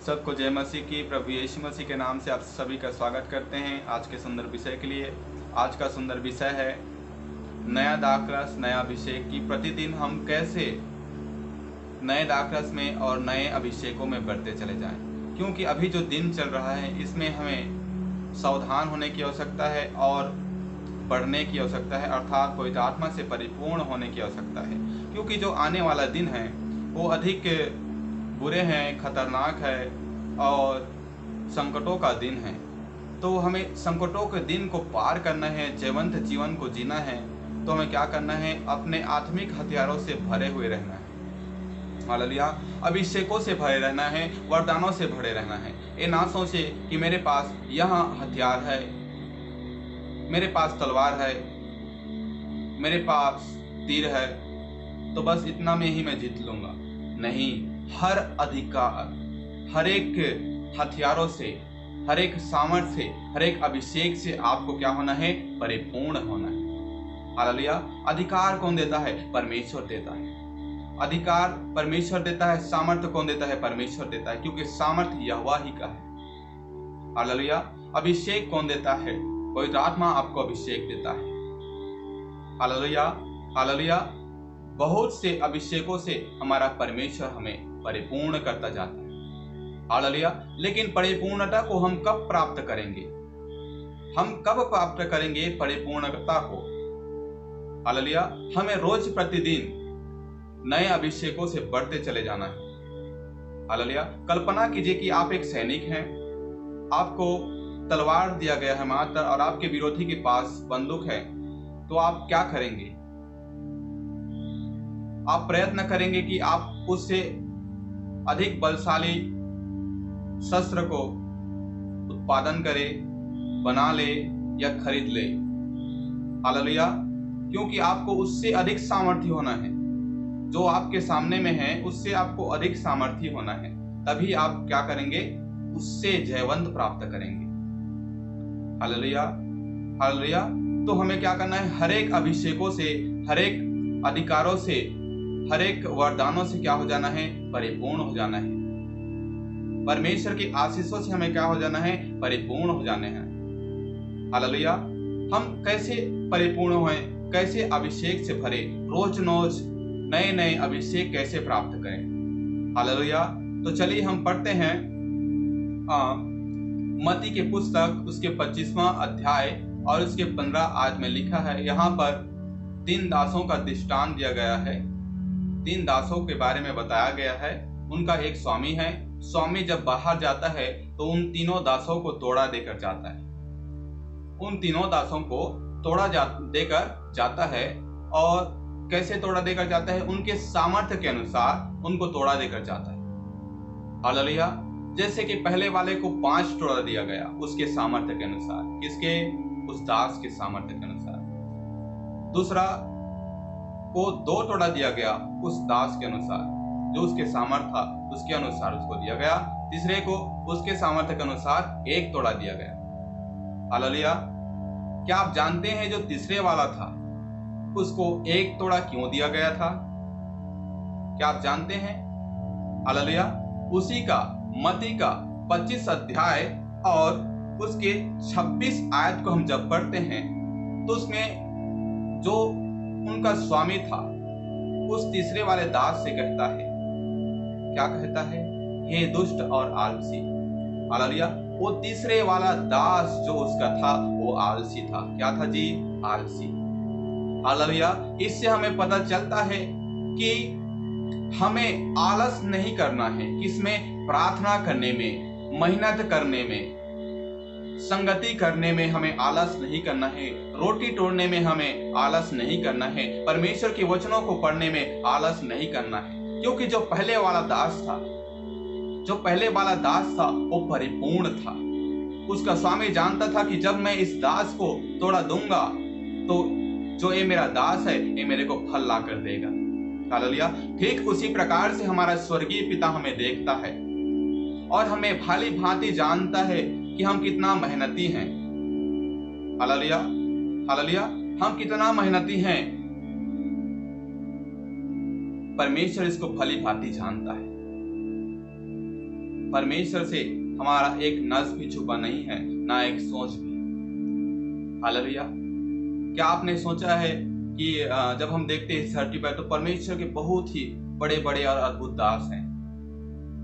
सबको जय मसीह की। प्रभु यीशु मसीह के नाम से आप सभी का स्वागत करते हैं आज के सुंदर विषय के लिए। आज का सुंदर विषय है नया दाखरस नया अभिषेक की प्रतिदिन हम कैसे नए दाखरस में और नए अभिषेकों में बढ़ते चले जाएं। क्योंकि अभी जो दिन चल रहा है इसमें हमें सावधान होने की आवश्यकता है और बढ़ने की आवश्यकता है, अर्थात पवित्र आत्मा से परिपूर्ण होने की आवश्यकता है। क्योंकि जो आने वाला दिन है वो अधिक बुरे हैं, खतरनाक है और संकटों का दिन है। तो हमें संकटों के दिन को पार करना है, जीवंत जीवन को जीना है। तो हमें क्या करना है? अपने आत्मिक हथियारों से भरे हुए रहना है। हालेलुया। अभिषेकों से भरे रहना है, वरदानों से भरे रहना है। ये ना सोचे कि मेरे पास यहाँ हथियार है, मेरे पास तलवार है, मेरे पास तीर है, तो बस इतना में ही मैं जीत लूंगा। नहीं, हर अधिकार, हर एक हथियारों से, हर एक सामर्थ्य से, हर एक अभिषेक से आपको क्या होना है? परिपूर्ण होना है। हालेलुया। अधिकार कौन देता है? परमेश्वर देता है। अधिकार परमेश्वर देता है। सामर्थ्य कौन देता है? परमेश्वर देता है, क्योंकि सामर्थ्य यहोवा ही का है। हालेलुया। अभिषेक कौन देता है? पवित्र आत्मा आपको अभिषेक देता है। हालेलुया। हालेलुया। बहुत से अभिषेकों से हमारा परमेश्वर हमें परिपूर्ण करता जाता है। हालेलुया। लेकिन परिपूर्णता को हम कब प्राप्त करेंगे? हम कब प्राप्त करेंगे परिपूर्णता को? हालेलुया। हमें रोज प्रतिदिन नए अभिषेकों से बढ़ते चले जाना है। हालेलुया। कल्पना कीजिए कि आप एक सैनिक हैं, आपको तलवार दिया गया है मात्र, और आपके विरोधी के पास बंदूक है, तो आप क्या करेंगे? आप प्रयत्न करेंगे कि आप उससे अधिक बलशाली शस्त्र को उत्पादन करे, बना ले या खरीद ले। हालेलुया। क्योंकि आपको उससे अधिक सामर्थ्य होना है। जो आपके सामने में है उससे आपको अधिक सामर्थ्य होना है, तभी आप क्या करेंगे? उससे जयवंत प्राप्त करेंगे। हालेलुया। हालेलुया। तो हमें क्या करना है? हर एक अभिषेकों से, हर एक अधिकारों से, हर एक वरदानों से क्या हो जाना है? परिपूर्ण हो जाना है। परमेश्वर की आशीषों से हमें क्या हो जाना है? परिपूर्ण हो जाने हैं। हालेलुया। हम कैसे परिपूर्ण हों? कैसे अभिषेक से भरे? रोज रोज नए नए अभिषेक कैसे प्राप्त करें? हालेलुया। तो चलिए हम पढ़ते हैं मत्ती के पुस्तक उसके 25वां अध्याय और उसके 15 आयत में लिखा है। यहाँ पर 3 दासों का दृष्टांत दिया गया है। 3 दासों के बारे में बताया गया है। उनका एक स्वामी है। स्वामी जब बाहर जाता है तो उन तीनों दासों को तोड़ा देकर जाता है। उन तीनों दासों को तोड़ा देकर जाता है। और कैसे तोड़ा देकर जाता है? उनके सामर्थ्य के अनुसार उनको तोड़ा देकर जाता है। हालेलुया। जैसे कि पहले वाले को 5 तोड़ा दिया गया उसके सामर्थ्य के अनुसार। किसके? उस दास के सामर्थ्य के अनुसार। दूसरा को 2 तोड़ा दिया गया उस दास के अनुसार, जो उसके सामर्थ्य था उसके अनुसार उसको दिया गया। तीसरे को उसके सामर्थ्य के अनुसार 1 तोड़ा दिया गया। हालेलुया। क्या आप जानते हैं जो तीसरे वाला था उसको 1 तोड़ा क्यों दिया गया था? क्या आप जानते हैं? हालेलुया। उसी का मत्ती का 25 अध्याय और उसके 26 आयत को हम जब पढ़ते हैं तो उसमें जो उनका स्वामी था उस तीसरे वाले दास से कहता है, क्या कहता है? हे दुष्ट और आलसी। हालेलुया। वो तीसरे वाला दास जो उसका था वो आलसी था। क्या था जी? आलसी। हालेलुया। इससे हमें पता चलता है कि हमें आलस नहीं करना है। किसमें? प्रार्थना करने में, मेहनत करने में, संगति करने में हमें आलस नहीं करना है। रोटी तोड़ने में हमें आलस नहीं करना है। परमेश्वर के वचनों को पढ़ने में आलस नहीं करना है। क्योंकि जो पहले वाला दास था, वो परिपूर्ण था। उसका स्वामी जानता था कि जब मैं इस दास को तोड़ा दूंगा तो जो ये मेरा दास है ये मेरे को फल ला कर देगा। हालेलुया। ठीक उसी प्रकार से हमारा स्वर्गीय पिता हमें देखता है और हमें भाली भांति जानता है कि हम कितना मेहनती हैं। हालेलुया। हालेलुया। हम कितना मेहनती हैं, परमेश्वर इसको भली भांति जानता है। परमेश्वर से हमारा एक नज़ भी छुपा नहीं है, ना एक सोच भी। हालेलुया। क्या आपने सोचा है कि जब हम देखते हैं इस धरती पर तो परमेश्वर के बहुत ही बड़े बड़े और अद्भुत दास हैं।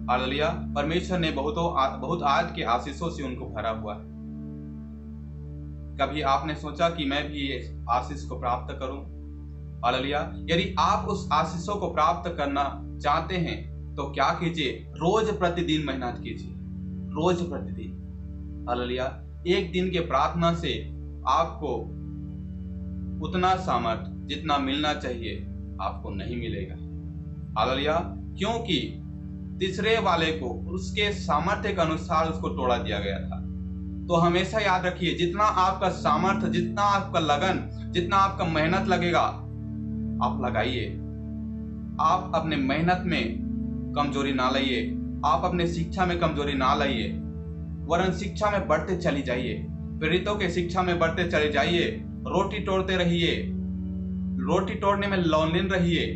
हालेलुया। परमेश्वर ने बहुत आज के आशीषों से उनको भरा हुआ है। कभी आपने सोचा कि मैं भी इस आशीष को प्राप्त करूं? हालेलुया। यदि आप उस आशीषों को प्राप्त करना चाहते हैं तो क्या कीजिए? रोज प्रतिदिन मेहनत कीजिए, रोज प्रतिदिन। हालेलुया। एक दिन के प्रार्थना से आपको उतना सामर्थ जितना मिलना चाहिए आपको नहीं मिलेगा। हालेलुया। क्योंकि तीसरे वाले को उसके सामर्थ्य के अनुसार उसको तोड़ा दिया गया था। तो हमेशा याद रखिए, जितना आपका सामर्थ्य, जितना आपका लगन, जितना आपका मेहनत लगेगा आप लगाइए। आप अपने मेहनत में कमजोरी ना लाइए, आप अपने शिक्षा में कमजोरी ना लाइए, वरन शिक्षा में बढ़ते चली जाइए, प्रेरितों के शिक्षा में बढ़ते चले जाइए। रोटी तोड़ते रहिए, रोटी तोड़ने में लौलीन रहिए,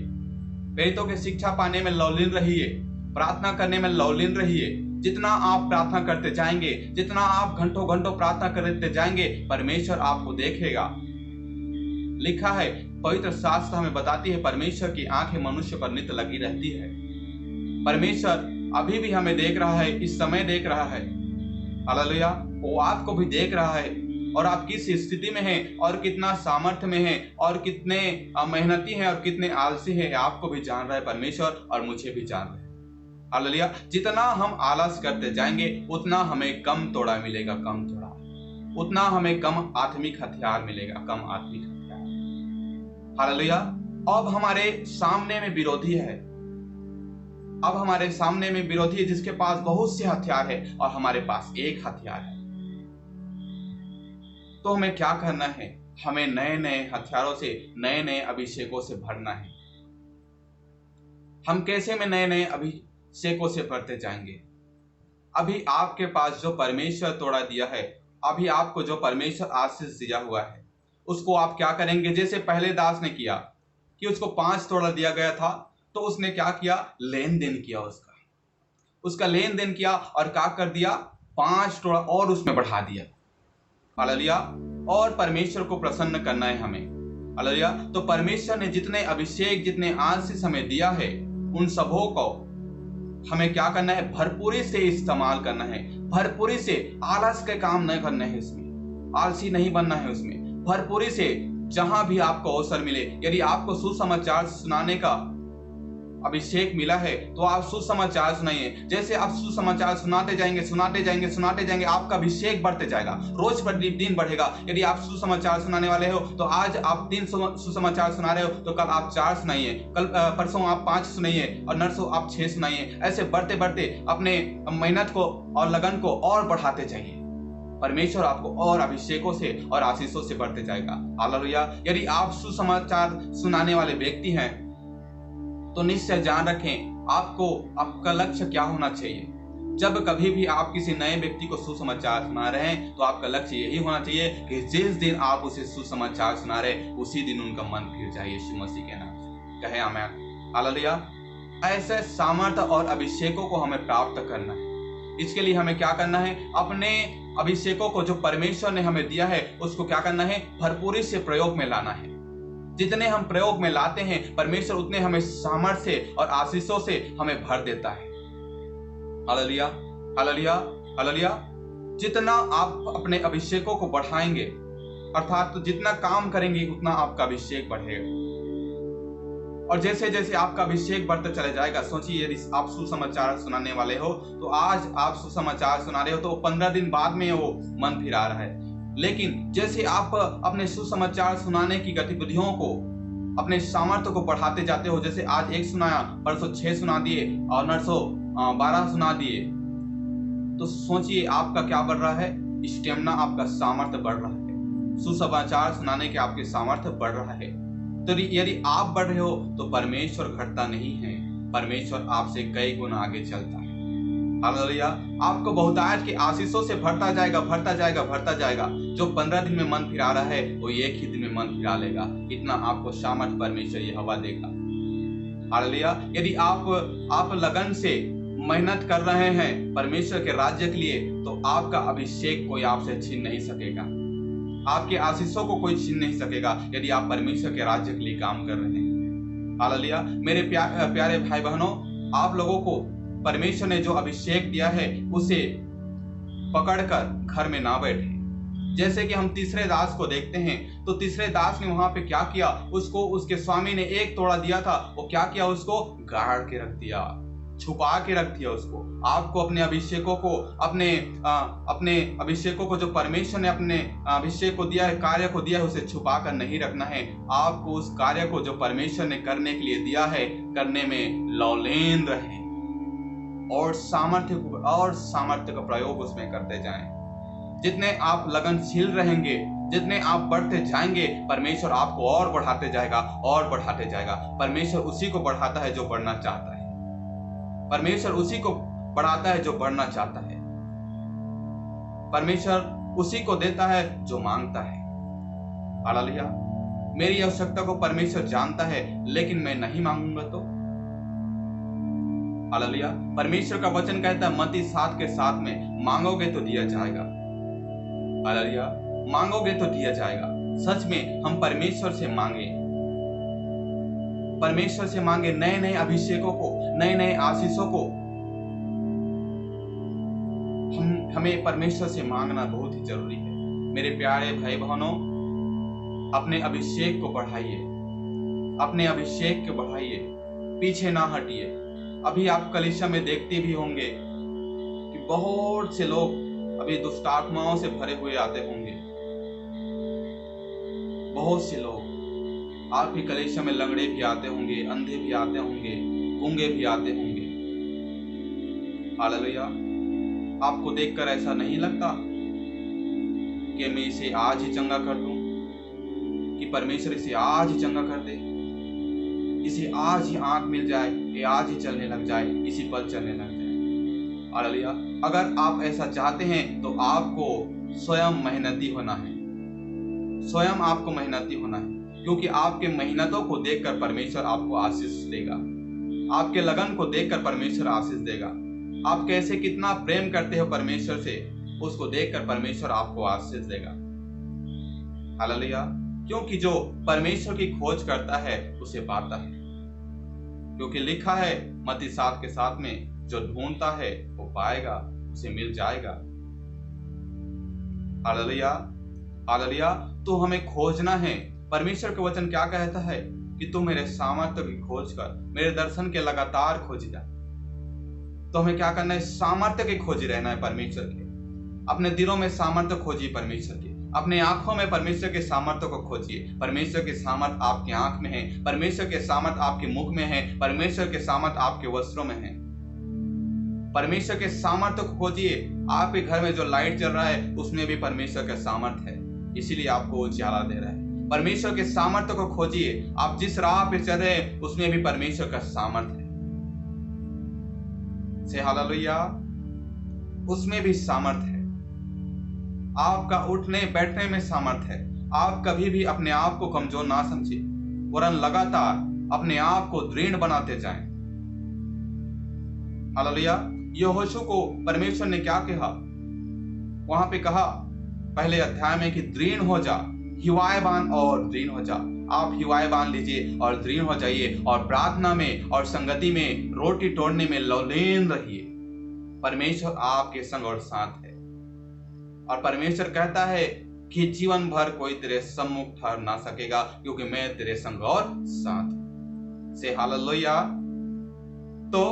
प्रेरितों के शिक्षा पाने में लौलीन रहिए, प्रार्थना करने में लौलीन रहिए। जितना आप प्रार्थना करते जाएंगे, जितना आप घंटों घंटों प्रार्थना करते जाएंगे, परमेश्वर आपको देखेगा। लिखा है, पवित्र शास्त्र हमें बताती है, परमेश्वर की आंखें मनुष्य पर नित्य लगी रहती है। परमेश्वर अभी भी हमें देख रहा है, इस समय देख रहा है। हालेलुया। वो आपको भी देख रहा है और आप किस स्थिति में हैं और कितना सामर्थ्य में हैं और कितने मेहनती हैं और कितने आलसी हैं, आपको भी जान रहा है परमेश्वर, और मुझे भी जान रहा है। हालेलुया। जितना हम आलस करते जाएंगे उतना हमें कम तोड़ा मिलेगा, कम तोड़ा, उतना हमें कम आत्मिक हथियार मिलेगा, कम आत्मिक हथियार। हालेलुया। अब हमारे सामने में विरोधी है, अब हमारे सामने में विरोधी है जिसके पास बहुत से हथियार है और हमारे पास एक हथियार है। तो हमें क्या करना है? हमें नए नए हथियारों से, नए नए अभिषेकों से भरना है। हम कैसे में नए नए अभिषेकों से भरते जाएंगे? अभी आपके पास जो परमेश्वर तोड़ा दिया है, अभी आपको जो परमेश्वर आशीष दिया हुआ है, उसको आप क्या करेंगे? जैसे पहले दास ने किया कि उसको 5 तोड़ा दिया गया था, तो उसने क्या किया? लेन देन किया, उसका लेन देन किया और क्या कर दिया? 5 तोड़ा और उसमें बढ़ा दिया। हालेलुया। और परमेश्वर को प्रसन्न करना है हमें। हालेलुया। तो परमेश्वर ने जितने अभिषेक, जितने आशीष हमें दिया है, उन सबों को हमें क्या करना है? भरपूरी से इस्तेमाल करना है, भरपूरी से। आलस के काम नहीं करना है, इसमें आलसी नहीं बनना है, उसमें भरपूरी से जहां भी आपको अवसर मिले। यदि आपको सुसमाचार सुनाने का अभिषेक मिला है तो आप सुसमाचार सुनाइए। जैसे आप सुसमाचार सुनाते जाएंगे, सुनाते जाएंगे, सुनाते जाएंगे, आपका अभिषेक बढ़ते जाएगा, रोज प्रतिदिन बढ़ेगा। यदि आप सुसमाचार सुनाने वाले हो तो आज आप 3 सुसमाचार सुना रहे हो तो कल आप 4 सुनाइए, कल परसों आप 5 सुनाइए और नरसों आप 6 सुनाइए। ऐसे बढ़ते बढ़ते अपने मेहनत को और लगन को और बढ़ाते जाइए। परमेश्वर आपको और अभिषेकों से और आशीषों से बढ़ते जाएगा। हालेलुया। यदि आप सुसमाचार सुनाने वाले व्यक्ति हैं तो निश्चय जान रखें, आपका लक्ष्य क्या होना चाहिए। जब कभी भी आप किसी नए व्यक्ति को सुसमाचार सुना रहे हैं तो आपका लक्ष्य यही होना चाहिए कि जिस दिन आप उसे सुसमाचार सुना रहे उसी दिन उनका मन फिर जाए यीशु मसीह के नाम से। कहे आमीन। हालेलुया। ऐसे सामर्थ्य और अभिषेकों को हमें प्राप्त करना है। इसके लिए हमें क्या करना है? अपने अभिषेकों को जो परमेश्वर ने हमें दिया है उसको क्या करना है? भरपूरी से प्रयोग में लाना है। जितने हम प्रयोग में लाते हैं परमेश्वर उतने हमें सामर्थ्य और आशीषों से हमें भर देता है। हालेलुया। हालेलुया। हालेलुया। जितना आप अपने अभिषेकों को बढ़ाएंगे, अर्थात तो जितना काम करेंगे उतना आपका अभिषेक बढ़ेगा। और जैसे जैसे आपका अभिषेक बढ़ता चला जाएगा, सोचिए यदि आप सुसमाचार सुनाने वाले हो तो आज आप सुसमाचार सुना रहे हो तो 15 दिन बाद में वो मन फिरा रहा है। लेकिन जैसे आप अपने सुसमाचार सुनाने की गतिविधियों को, अपने सामर्थ्य को बढ़ाते जाते हो, जैसे आज 1 सुनाया, परसों 6 सुना दिए और नरसों 12 सुना दिए, तो सोचिए आपका क्या बढ़ रहा है? स्टेमिना, आपका सामर्थ्य बढ़ रहा है। सुसमाचार सुनाने के आपके सामर्थ्य बढ़ रहा है। तो यदि आप बढ़ रहे हो तो परमेश्वर घटता नहीं है, परमेश्वर आपसे कई गुना आगे चलता है। हालेलुया। आपको बहुतायत की आशीषों से भरता जाएगा, भरता जाएगा, भरता जाएगा। जो 15 दिन में मन फिरा रहा है वो एक ही दिन में मन फिरा लेगा। इतना आपको सामर्थ परमेश्वर ये हवा देगा। हालेलुया। यदि आप लगन से मेहनत कर रहे हैं परमेश्वर के राज्य के लिए, तो आपका अभिषेक कोई आपसे छीन नहीं सकेगा, आपके आशीषों को कोई छीन नहीं सकेगा यदि आप परमेश्वर के राज्य के लिए काम कर रहे हैं। हालेलुया। मेरे प्यारे भाई बहनों, आप लोगों को परमेश्वर ने जो अभिषेक दिया है उसे पकड़कर घर में ना बैठे। जैसे कि हम तीसरे दास को देखते हैं, तो तीसरे दास ने वहां पे क्या किया, उसको उसके स्वामी ने एक तोड़ा दिया था, वो क्या किया, उसको गाड़ के रख दिया, छुपा के रख दिया उसको। आपको अपने अभिषेकों को, अपने अभिषेकों को जो परमेश्वर ने अपने अभिषेक को दिया है, कार्य को दिया है, उसे छुपा कर नहीं रखना है। आपको उस कार्य को जो परमेश्वर ने करने के लिए दिया है, करने में लौलीन रहे और सामर्थ्य का प्रयोग उसमें करते जाएं। जितने आप लगनशील रहेंगे, जितने आप बढ़ते जाएंगे, परमेश्वर आपको और बढ़ाते जाएगा और बढ़ाते जाएगा। परमेश्वर उसी को बढ़ाता है जो बढ़ना चाहता है। परमेश्वर उसी को बढ़ाता है जो बढ़ना चाहता है। परमेश्वर उसी को देता है जो मांगता है। हालेलुया। मेरी आवश्यकता को परमेश्वर जानता है, लेकिन मैं नहीं मांगूंगा तो? हालेलुया। परमेश्वर का वचन कहता है मत्ती 7:7 में, मांगोगे तो दिया जाएगा। हालेलुया। मांगोगे तो दिया जाएगा। सच में हम परमेश्वर से मांगे, परमेश्वर से मांगे नए नए अभिषेकों को, नए नए आशीषों को। हमें परमेश्वर से मांगना बहुत ही जरूरी है। मेरे प्यारे भाई बहनों, अपने अभिषेक को बढ़ाइए, अपने अभिषेक को बढ़ाइए, पीछे ना हटिए। अभी आप कलीसिया में देखते भी होंगे कि बहुत से लोग अभी दुष्ट आत्माओं से भरे हुए आते होंगे। बहुत से लोग आपकी कलीसिया में लंगड़े भी आते होंगे, अंधे भी आते होंगे, गूंगे भी आते होंगे। हालेलुया। आपको देखकर ऐसा नहीं लगता कि मैं इसे आज ही चंगा कर दूं, कि परमेश्वर इसे आज ही चंगा कर दे, इसे आज ही आंख मिल जाए, ये आज ही चलने लग जाए, इसी पल चलने लग जाए। हालेलुया। अगर आप ऐसा चाहते हैं तो आपको स्वयं मेहनती होना है, स्वयं आपको मेहनती होना है, क्योंकि आपके मेहनतों को देखकर परमेश्वर आपको आशीष देगा। आपके लगन को देखकर परमेश्वर आशीष देगा। आप कैसे कितना प्रेम करते हो परमेश्वर से, उसको देखकर परमेश्वर आपको आशीष देगा। हालेलुया। क्योंकि जो परमेश्वर की खोज करता है उसे पाता है, क्योंकि लिखा है मत्ती 7:7 में, जो ढूंढता है वो पाएगा, उसे मिल जाएगा। हालेलुया। हालेलुया। तो हमें खोजना है। परमेश्वर का वचन क्या कहता है कि तू मेरे सामर्थ्य की खोज कर, मेरे दर्शन के लगातार खोजी जा। तो हमें क्या करना है? सामर्थ्य की खोजी रहना है परमेश्वर के। अपने दिलों में सामर्थ्य खोजिए परमेश्वर की, अपने आंखों में परमेश्वर के सामर्थ्य को खोजिए। परमेश्वर के सामर्थ्य आपकी आंख में है, परमेश्वर के सामर्थ्य आपके मुख में है, परमेश्वर के सामर्थ्य आपके वस्त्रों में है। परमेश्वर के सामर्थ्य को खोजिए। आपके घर में जो लाइट चल रहा है उसमें भी परमेश्वर का सामर्थ्य है, इसीलिए आपको उजाला दे रहा है। परमेश्वर के सामर्थ्य को खोजिए। आप जिस राह पे चल रहे हैं उसमें भी परमेश्वर का सामर्थ्य है। से हालेलुया। उसमें भी सामर्थ्य है। आपका उठने बैठने में सामर्थ्य है। आप कभी भी अपने आप को कमजोर ना समझिए, वरन लगातार अपने आप को दृढ़ बनाते जाएं। हालेलुया। यहोशू को परमेश्वर ने क्या कहा? वहां पे कहा पहले अध्याय में कि दृढ़ हो जा, हिवाए बांध और दृढ़ हो जा। आप हिवाए बांध लीजिए और दृढ़ हो जाइए, और प्रार्थना में और संगति में, रोटी तोड़ने में लौलीन रहिए। परमेश्वर आपके संग और साथ है, और परमेश्वर कहता है कि जीवन भर कोई तेरे सम्मुख ठहर ना सकेगा, क्योंकि मैं तेरे संग और साथ से। हालेलुया। तो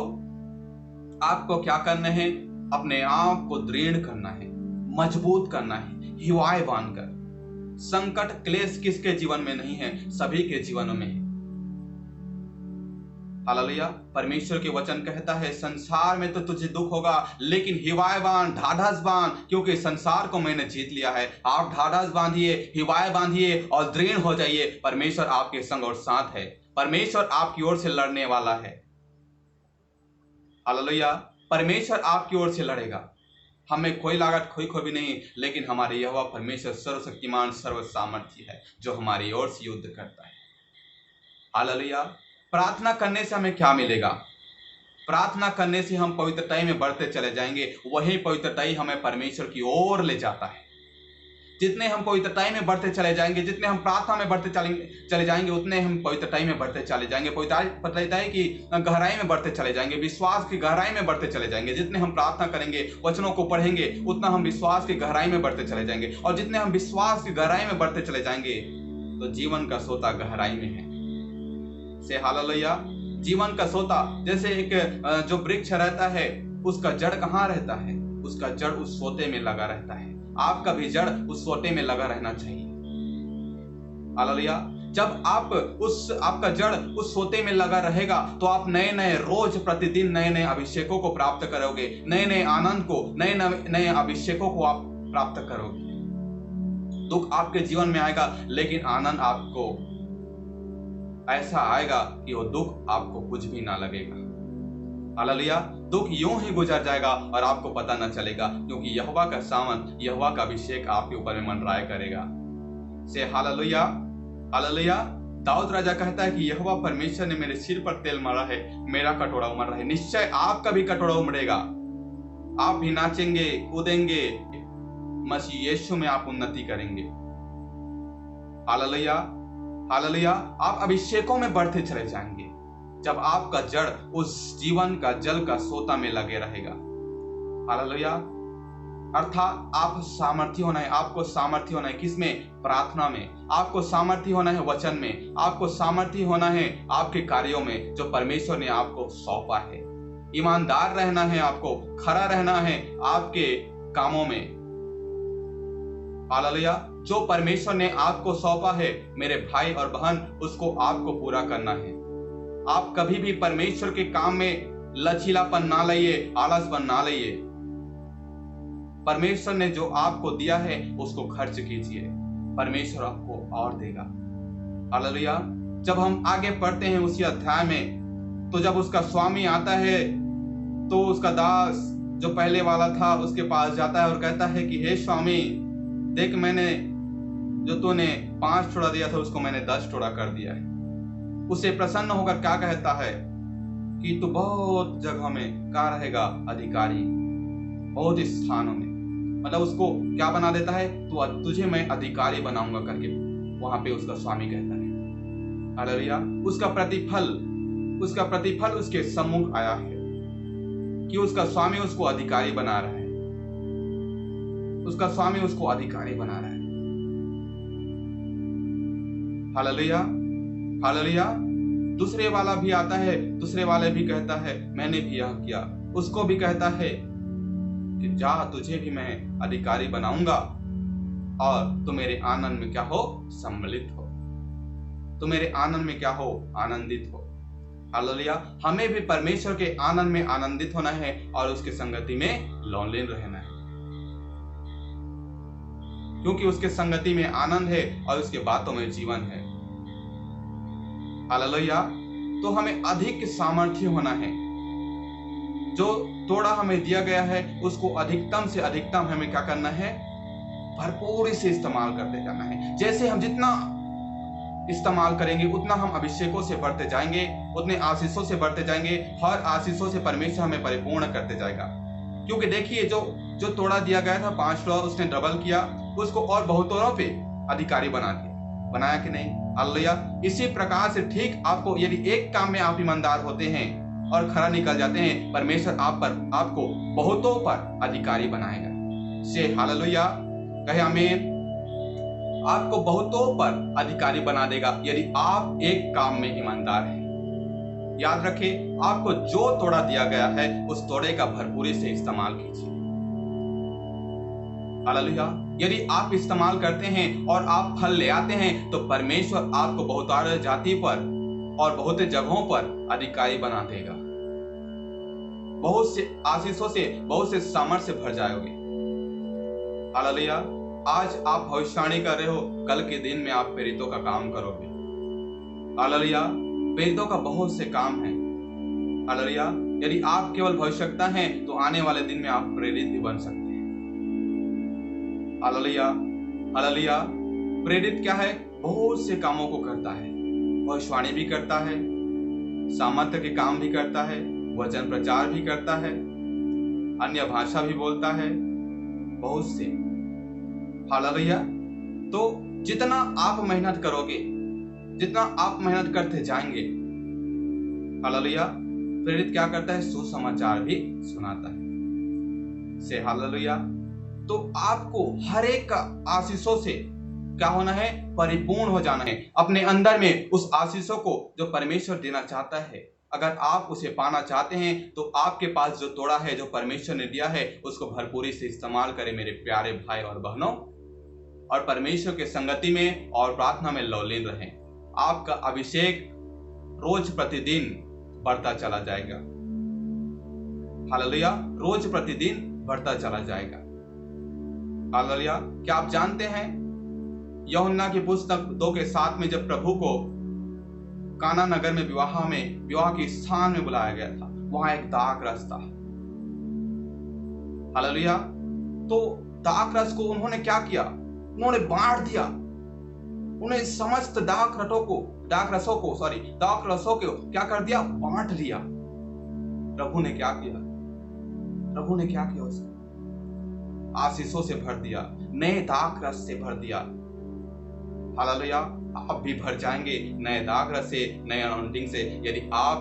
आपको क्या करना है? अपने आप को दृढ़ करना है, मजबूत करना है, हिवाए बांधकर। संकट क्लेश किसके जीवन में नहीं है? सभी के जीवन में है। हालेलुया। परमेश्वर के वचन कहता है संसार में तो तुझे दुख होगा, लेकिन हिवाए बांध, ढाढ़स बांध, क्योंकि संसार को मैंने जीत लिया है। आप ढाढ़स बांधिए, हिवाए बांधिए और दृढ़ हो जाइए। परमेश्वर आपके संग और साथ है। परमेश्वर आपकी ओर से लड़ने वाला है। हालेलुया। परमेश्वर आपकी ओर से लड़ेगा। हमें कोई लागत कोई भी नहीं, लेकिन हमारे यहोवा परमेश्वर सर्वशक्तिमान सर्व सामर्थी है, जो हमारी ओर से युद्ध करता है। हालेलुया। प्रार्थना करने से हमें क्या मिलेगा? प्रार्थना करने से हम पवित्रता में बढ़ते चले जाएंगे, वही पवित्रता हमें परमेश्वर की ओर ले जाता है। जितने हम पवित्रता में बढ़ते चले जाएंगे, जितने हम प्रार्थना में बढ़ते चले जाएंगे, उतने हम पवित्रता में बढ़ते चले जाएंगे, पवित्रता की गहराई में बढ़ते चले जाएंगे, विश्वास की गहराई में बढ़ते चले जाएंगे। जितने हम प्रार्थना करेंगे, वचनों को पढ़ेंगे, उतना हम विश्वास की गहराई में बढ़ते चले जाएंगे। और जितने हम विश्वास की गहराई में बढ़ते चले जाएंगे, तो जीवन का सोता गहराई में है। से हालेलुया। जीवन का सोता, जैसे एक जो वृक्ष रहता है, उसका जड़ कहाँ रहता है? उसका जड़ उस सोते में लगा रहता है। आपका भी जड़ उस सोते में लगा रहना चाहिए। हालेलुया। जब आपका जड़ उस सोते में लगा रहेगा, तो आप नए नए रोज प्रतिदिन नए नए अभिषेकों को प्राप्त करोगे, नए नए आनंद को, नए नए अभिषेकों को आप प्राप्त करोगे। दुख आपके जीवन में आएगा, लेकिन आनंद आपको ऐसा आएगा कि वो दुख आपको कुछ भी ना लगेगा। हालेलुया। दुख यूं ही गुजर जाएगा और आपको पता न चलेगा, क्योंकि यहोवा का सावन, यहोवा का अभिषेक आपके ऊपर में मंडराया करेगा। से हालेलुया। हालेलुया। दाऊद राजा कहता है कि यहोवा परमेश्वर ने मेरे सिर पर तेल मारा है, मेरा कटोरा उमड़ रहा है। निश्चय आपका भी कटोरा उमड़ेगा। आप भी नाचेंगे, कूदेंगे, मसीह यीशु में आप उन्नति करेंगे। हालेलुया। हालेलुया। आप अभिषेकों में बढ़ते चले जाएंगे जब आपका जड़ उस जीवन का जल का सोता में लगे रहेगा। हालेलुया। अर्थात आप सामर्थ्य होना है। आपको सामर्थ्य होना है किसमें? प्रार्थना में। आपको सामर्थ्य होना है वचन में। आपको सामर्थ्य होना है आपके कार्यों में जो परमेश्वर ने आपको सौंपा है। ईमानदार रहना है, आपको खरा रहना है आपके कामों में। हालेलुया। जो परमेश्वर ने आपको सौंपा है मेरे भाई और बहन, उसको आपको पूरा करना है। आप कभी भी परमेश्वर के काम में लचीलापन ना लाइए, आलसपन ना लाइए। परमेश्वर ने जो आपको दिया है उसको खर्च कीजिए, परमेश्वर आपको और देगा। हालेलुया। जब हम आगे पढ़ते हैं उसी अध्याय में, तो जब उसका स्वामी आता है तो उसका दास जो पहले वाला था उसके पास जाता है और कहता है कि हे स्वामी, देख मैंने जो तूने 5 टुकड़ा दिया था उसको मैंने 10 टुकड़ा कर दिया है। उसे प्रसन्न होकर क्या कहता है कि तू बहुत जगह में क्या रहेगा? अधिकारी, बहुत स्थानों में। मतलब उसको क्या बना देता है? तुझे मैं अधिकारी बनाऊंगा करके वहां पे उसका स्वामी कहता है। हालेलुया। उसका प्रतिफल उसके सम्मुख आया है कि उसका स्वामी उसको अधिकारी बना रहा है। उसका स्वामी उसको अधिकारी बना रहा है। हालेलुया। हालेलुया। दूसरे वाला भी आता है, दूसरे वाले भी कहता है मैंने भी यह किया। उसको भी कहता है कि जा, तुझे भी मैं अधिकारी बनाऊंगा और तू मेरे आनंद में क्या हो? सम्मिलित हो। तू मेरे आनंद में क्या हो? आनंदित हो। हालेलुया। हमें भी परमेश्वर के आनंद में आनंदित होना है और उसकी संगति में लौलीन रहना है, क्योंकि उसके संगति में आनंद है और उसके बातों में जीवन है। हालेलुया। तो हमें अधिक सामर्थ्य होना है। जो थोड़ा हमें दिया गया है उसको अधिकतम से अधिकतम हमें क्या करना है? भरपूर से इस्तेमाल करते जाना है। जैसे हम जितना इस्तेमाल करेंगे उतना हम अभिषेकों से बढ़ते जाएंगे, उतने आशीषों से बढ़ते जाएंगे। हर आशीषों से परमेश्वर हमें परिपूर्ण करते जाएगा। क्योंकि देखिए, जो तोड़ा दिया गया था 5 टुकड़ा, उसने डबल किया, उसको और बहुतों पे अधिकारी बनाया कि नहीं? हालेलुया। इसी प्रकार से ठीक आपको, यदि एक काम में आप ईमानदार होते हैं और खरा निकल जाते हैं, परमेश्वर आपको बहुतों पर अधिकारी बनाएगा। से हालेलुया। कहे आमीन। आपको बहुतों पर अधिकारी बना देगा यदि आप एक काम में ईमानदार हैं। याद रखें, आपको जो तोड़ा दिया गया है उस तोड़े का भरपूरी से इस्तेमाल कीजिए। हालेलुया। यदि आप इस्तेमाल करते हैं और आप फल ले आते हैं तो परमेश्वर आपको बहुतायत जाति पर और बहुत जगहों पर अधिकारी बना देगा। बहुत से आशीषों से, बहुत से सामर्थ्य से भर जाओगे। हालेलुया। आज आप भविष्यवाणी कर रहे हो, कल के दिन में आप प्रेरितों का काम करोगे। हालेलुया। प्रेरितों का बहुत से काम है। हालेलुया। यदि आप केवल भविष्यवक्ता हैं तो आने वाले दिन में आप प्रेरित भी बन सकते हैं। हालेलुया। हालेलुया। प्रेरित क्या है? बहुत से कामों को करता है। भविष्यवाणी भी करता है, सामर्थ्य के काम भी करता है, वचन प्रचार भी करता है, अन्य भाषा भी बोलता है, बहुत से। हालेलुया। तो जितना आप मेहनत करोगे, जितना आप मेहनत करते जाएंगे, हालेलुया, प्रेरित क्या करता है? सुसमाचार भी सुनाता है से। हालेलुया। तो आपको हर एक का आशीषों से क्या होना है? परिपूर्ण हो जाना है। अपने अंदर में उस आशीषों को जो परमेश्वर देना चाहता है, अगर आप उसे पाना चाहते हैं तो आपके पास जो तोड़ा है, जो परमेश्वर ने दिया है, उसको भरपूरी से इस्तेमाल करें मेरे प्यारे भाई और बहनों, और परमेश्वर के संगति में और प्रार्थना में लवलीन रहें। आपका अभिषेक रोज प्रतिदिन बढ़ता चला जाएगा। हालेलुया। रोज प्रतिदिन बढ़ता चला जाएगा। हालेलुया। क्या आप जानते हैं यूहन्ना की पुस्तक 2:7 में जब प्रभु को काना नगर में विवाह के स्थान में बुलाया गया था, वहां एक दाखरस था। हालेलुया। तो दाखरस को उन्होंने क्या किया? उन्होंने बांट दिया। उन्हें समस्त दाखरसों को क्या कर दिया? बांट दिया। प्रभु ने क्या किया? प्रभु ने क्या किया? उसे आशीषों से भर दिया, नए दाखरस से भर दिया। हालेलुया। आप भी भर जाएंगे नए दाखरस से, नए अनॉइंटिंग से, यदि आप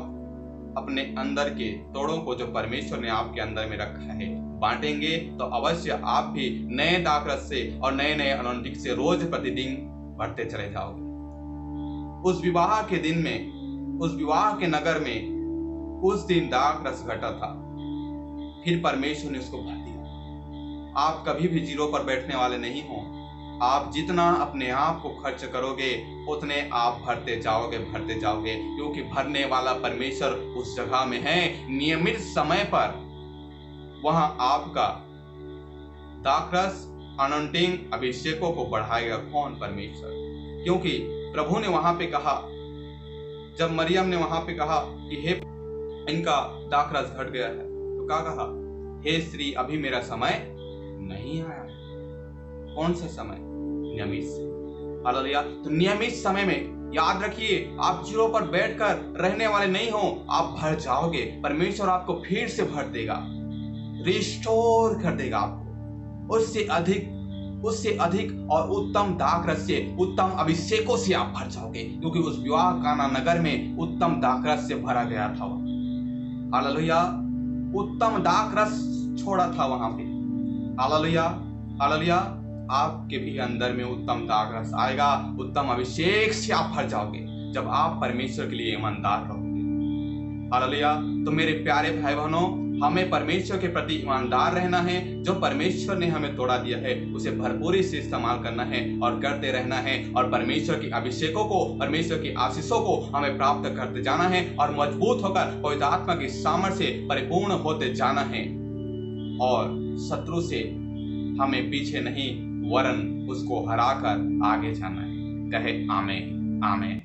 अपने अंदर के तोड़ों को जो परमेश्वर ने आपके अंदर में रखा है बांटेंगे, तो अवश्य आप भी नए दाखरस से और नए नए अनॉइंटिंग से रोज प्रतिदिन बढ़ते चले जाओगे। उस विवाह के दिन में, उस विवाह के नगर में उस दिन दाखरस घटा था, फिर परमेश्वर ने उसको भर दिया। आप कभी भी जीरो पर बैठने वाले नहीं हो। आप जितना अपने आप को खर्च करोगे उतने आप भरते जाओगे, क्योंकि भरने वाला परमेश्वर उस जगह में है। नियमित समय पर वहां आपका दाखरस, अनॉइंटिंग, अभिषेकों को बढ़ाएगा। कौन? परमेश्वर। क्योंकि प्रभु ने वहां पे कहा, जब मरियम ने वहां पे कहा कि हे, इनका दाखरस घट गया है, तो क्या कहा? हे स्त्री, अभी मेरा समय नहीं आया। कौन सा समय? नियमित से। हालेलुया। तो नियमित समय में याद रखिए, आप जीरो पर बैठकर रहने वाले नहीं हो, आप भर जाओगे। परमेश्वर आपको फिर से भर देगा, रिस्टोर कर देगा आपको। उससे अधिक और उत्तम दाखरस से, उत्तम अभिषेकों से आप भर जाओगे, क्योंकि उस विवाह काना नगर में उत्तम दाखरस से भरा गया था। हालेलुया। उत्तम दाखरस छोड़ा था वहां पे। हालेलुया। हालेलुया। आपके भी अंदर में उत्तम दाखरस आएगा, उत्तम अभिषेक से आप भर जाओगे जब आप परमेश्वर के लिए ईमानदार रहोगे। हालेलुया। तो मेरे प्यारे भाई बहनों, हमें परमेश्वर के प्रति ईमानदार रहना है। जो परमेश्वर ने हमें तोड़ा दिया है उसे भरपूरी से इस्तेमाल करना है और करते रहना है, और परमेश्वर की अभिषेकों को, परमेश्वर की आशीषों को हमें प्राप्त करते जाना है, और मजबूत होकर पवित्र आत्मा की सामर्थ्य से परिपूर्ण होते जाना है, और शत्रु से हमें पीछे नहीं वरन उसको हराकर आगे जाना है। कहे आमीन, आमीन।